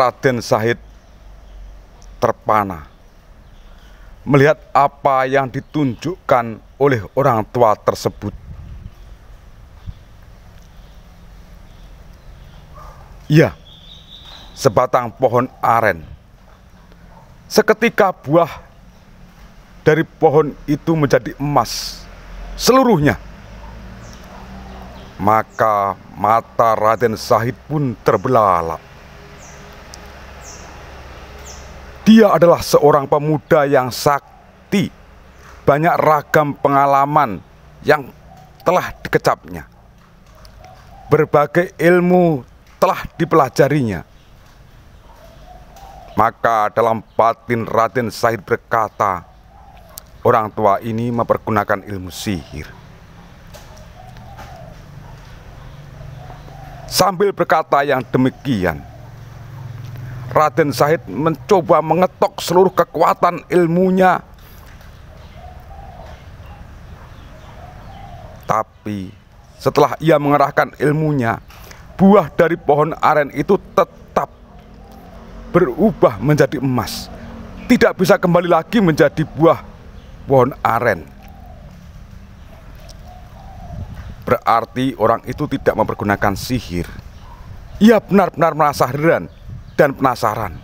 Raden Syahid terpana melihat apa yang ditunjukkan oleh orang tua tersebut. Ya, sebatang pohon aren. Seketika buah dari pohon itu menjadi emas seluruhnya. Maka mata Raden Syahid pun terbelalak. Dia adalah seorang pemuda yang sakti, banyak ragam pengalaman yang telah dikecapnya. Berbagai ilmu telah dipelajarinya. Maka dalam batin Raden Syahid berkata, orang tua ini mempergunakan ilmu sihir. Sambil berkata yang demikian, Raden Syahid mencoba mengetok seluruh kekuatan ilmunya. Tapi setelah ia mengerahkan ilmunya, buah dari pohon aren itu tetap berubah menjadi emas. Tidak bisa kembali lagi menjadi buah pohon aren. Berarti orang itu tidak mempergunakan sihir. Ia benar-benar merasa heran dan penasaran,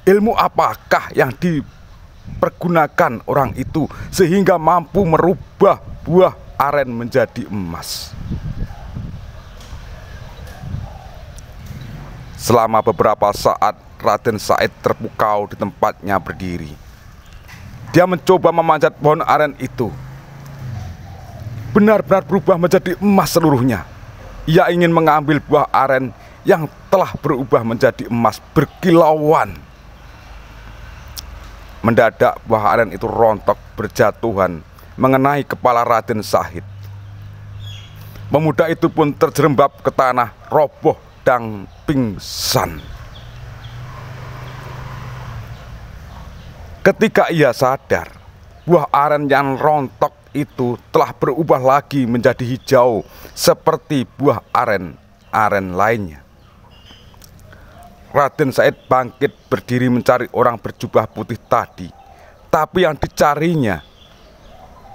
ilmu apakah yang dipergunakan orang itu sehingga mampu merubah buah aren menjadi emas. Selama beberapa saat Raden Syahid terpukau di tempatnya berdiri. Dia mencoba memanjat pohon aren itu. Benar-benar berubah menjadi emas seluruhnya. Ia ingin mengambil buah aren yang telah berubah menjadi emas berkilauan. Mendadak buah aren itu rontok berjatuhan mengenai kepala Raden Syahid. Pemuda itu pun terjerembab ke tanah, roboh dan pingsan. Ketika ia sadar, buah aren yang rontok itu telah berubah lagi menjadi hijau seperti buah aren lainnya. Raden Syahid bangkit berdiri mencari orang berjubah putih tadi, tapi yang dicarinya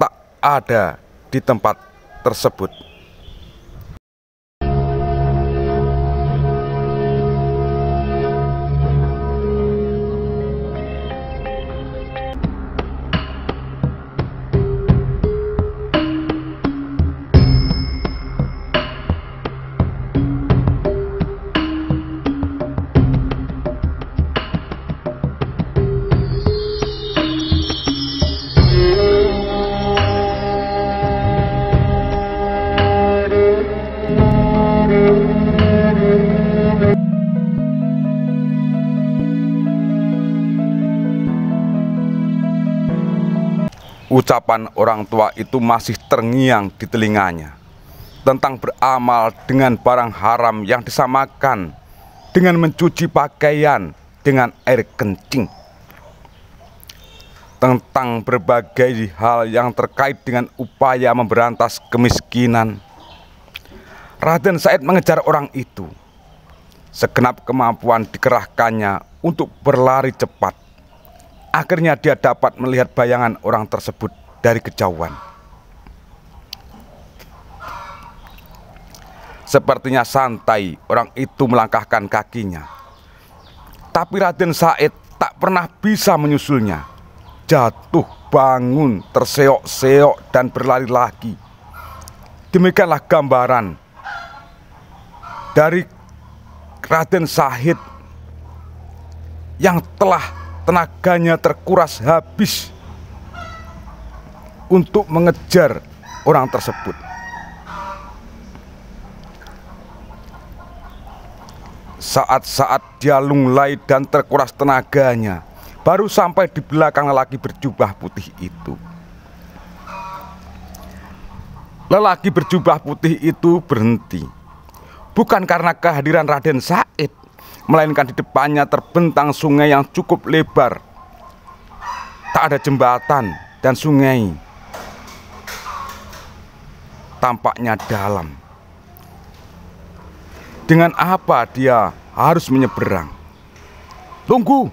tak ada di tempat tersebut. Ucapan orang tua itu masih terngiang di telinganya tentang beramal dengan barang haram yang disamakan dengan mencuci pakaian dengan air kencing, tentang berbagai hal yang terkait dengan upaya memberantas kemiskinan. Raden Syahid mengejar orang itu. Segenap kemampuan dikerahkannya untuk berlari cepat. Akhirnya dia dapat melihat bayangan orang tersebut dari kejauhan. Sepertinya santai orang itu melangkahkan kakinya. Tapi Raden Syahid tak pernah bisa menyusulnya. Jatuh, bangun, terseok-seok dan berlari lagi. Demikianlah gambaran dari Raden Syahid yang telah tenaganya terkuras habis untuk mengejar orang tersebut. Saat-saat dia lunglai dan terkuras tenaganya, baru sampai di belakang lelaki berjubah putih itu. Lelaki berjubah putih itu berhenti, bukan karena kehadiran Raden Syahid, melainkan di depannya terbentang sungai yang cukup lebar. Tak ada jembatan dan sungai tampaknya dalam. Dengan apa dia harus menyeberang? "Tunggu!"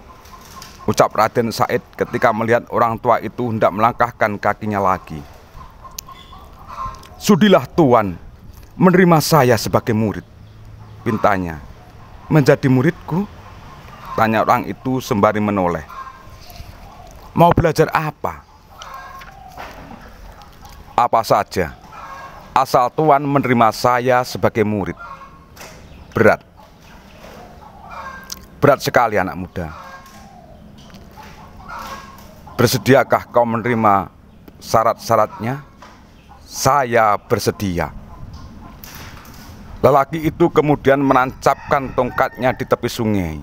ucap Raden Said ketika melihat orang tua itu hendak melangkahkan kakinya lagi. "Sudilah Tuan menerima saya sebagai murid," pintanya. "Menjadi muridku?" tanya orang itu sembari menoleh. "Mau belajar apa?" "Apa saja, asal Tuan menerima saya sebagai murid." "Berat. Berat sekali anak muda. Bersediakah kau menerima syarat-syaratnya?" "Saya bersedia." Lelaki itu kemudian menancapkan tongkatnya di tepi sungai.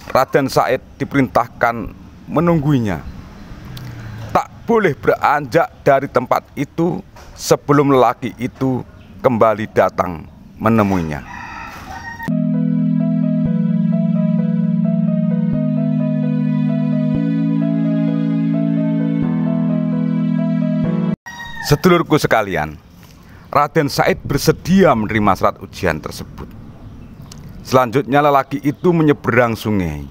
Raden Said diperintahkan menungguinya. Tak boleh beranjak dari tempat itu sebelum lelaki itu kembali datang menemuinya. Sedulurku sekalian, Raden Said bersedia menerima syarat ujian tersebut. Selanjutnya lelaki itu menyeberang sungai.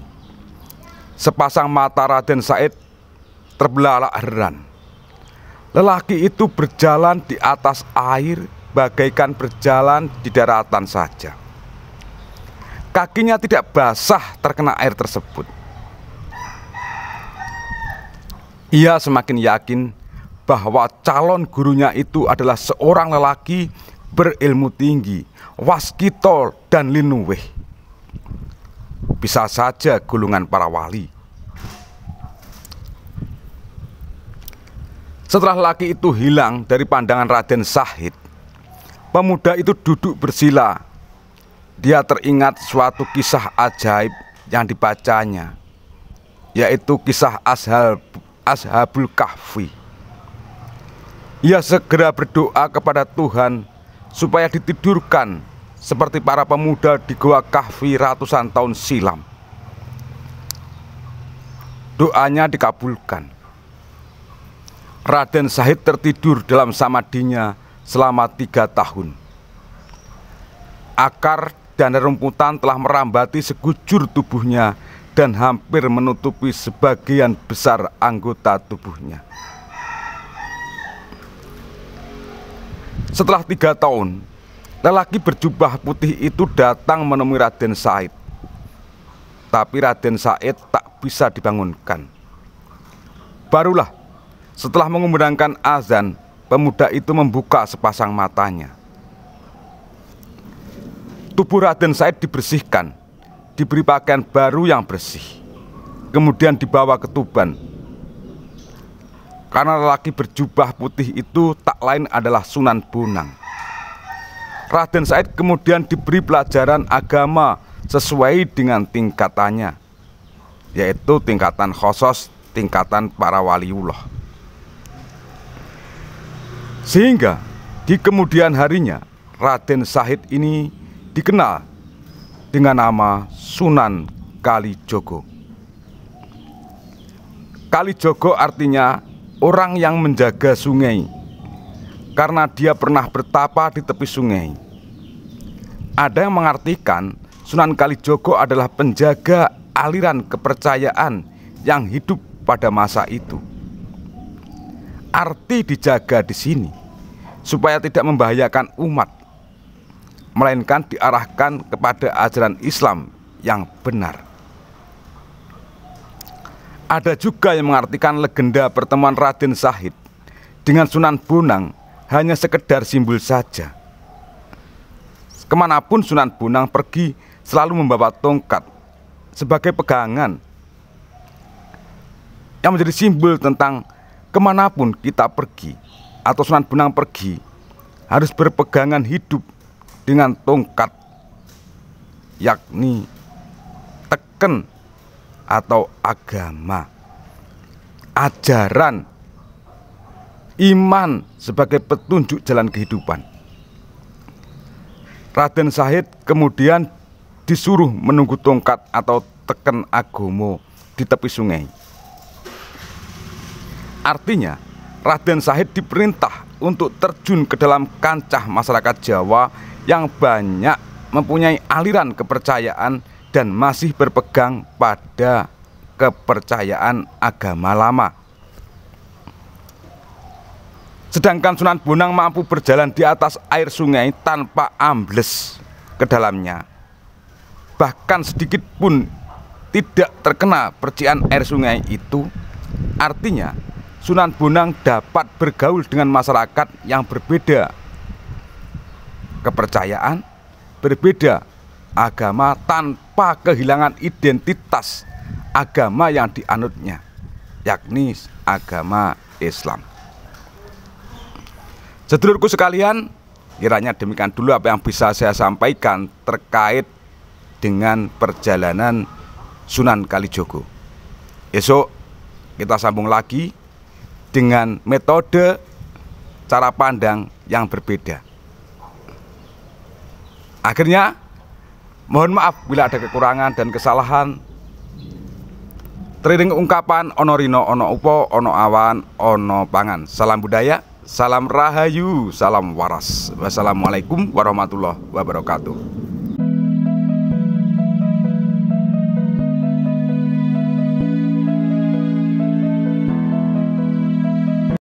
Sepasang mata Raden Said terbelalak heran. Lelaki itu berjalan di atas air bagaikan berjalan di daratan saja. Kakinya tidak basah terkena air tersebut. Ia semakin yakin bahwa calon gurunya itu adalah seorang lelaki berilmu tinggi, waskito dan linuwih. Bisa saja golongan para wali. Setelah lelaki itu hilang dari pandangan Raden Said, pemuda itu duduk bersila. Dia teringat suatu kisah ajaib yang dibacanya, yaitu kisah Ashabul Kahfi. Ia segera berdoa kepada Tuhan supaya ditidurkan seperti para pemuda di Goa Kahfi ratusan tahun silam. Doanya dikabulkan. Raden Said tertidur dalam samadinya selama 3 tahun. Akar dan rerumputan telah merambati sekujur tubuhnya dan hampir menutupi sebagian besar anggota tubuhnya. Setelah 3 tahun, lelaki berjubah putih itu datang menemui Raden Said. Tapi Raden Said tak bisa dibangunkan. Barulah setelah mengumandangkan azan, pemuda itu membuka sepasang matanya. Tubuh Raden Said dibersihkan, diberi pakaian baru yang bersih, kemudian dibawa ke Tuban. Karena lelaki berjubah putih itu tak lain adalah Sunan Bonang. Raden Said kemudian diberi pelajaran agama sesuai dengan tingkatannya, yaitu tingkatan khosos, tingkatan para waliullah. Sehingga di kemudian harinya Raden Said ini dikenal dengan nama Sunan Kalijogo. Kalijogo artinya orang yang menjaga sungai, karena dia pernah bertapa di tepi sungai. Ada yang mengartikan Sunan Kalijogo adalah penjaga aliran kepercayaan yang hidup pada masa itu. Arti dijaga di sini supaya tidak membahayakan umat, melainkan diarahkan kepada ajaran Islam yang benar. Ada juga yang mengartikan legenda pertemuan Raden Said dengan Sunan Bonang hanya sekedar simbol saja. Kemanapun Sunan Bonang pergi selalu membawa tongkat sebagai pegangan yang menjadi simbol tentang kemanapun kita pergi atau Sunan Bonang pergi harus berpegangan hidup dengan tongkat, yakni teken atau agama, ajaran, iman sebagai petunjuk jalan kehidupan. Raden Said kemudian disuruh menunggu tongkat atau teken agomo di tepi sungai. Artinya Raden Said diperintah untuk terjun ke dalam kancah masyarakat Jawa yang banyak mempunyai aliran kepercayaan dan masih berpegang pada kepercayaan agama lama. Sedangkan Sunan Bonang mampu berjalan di atas air sungai tanpa ambles ke dalamnya. Bahkan sedikit pun tidak terkena percikan air sungai itu. Artinya Sunan Bonang dapat bergaul dengan masyarakat yang berbeda kepercayaan, berbeda agama tanpa kehilangan identitas agama yang dianutnya, yakni agama Islam. Sedulurku sekalian, kiranya demikian dulu apa yang bisa saya sampaikan terkait dengan perjalanan Sunan Kalijogo. Esok kita sambung lagi dengan metode cara pandang yang berbeda. Akhirnya, mohon maaf bila ada kekurangan dan kesalahan. Teriring ungkapan ono rino ono upo ono awan ono pangan. Salam budaya, salam rahayu, salam waras. Wassalamualaikum warahmatullahi wabarakatuh.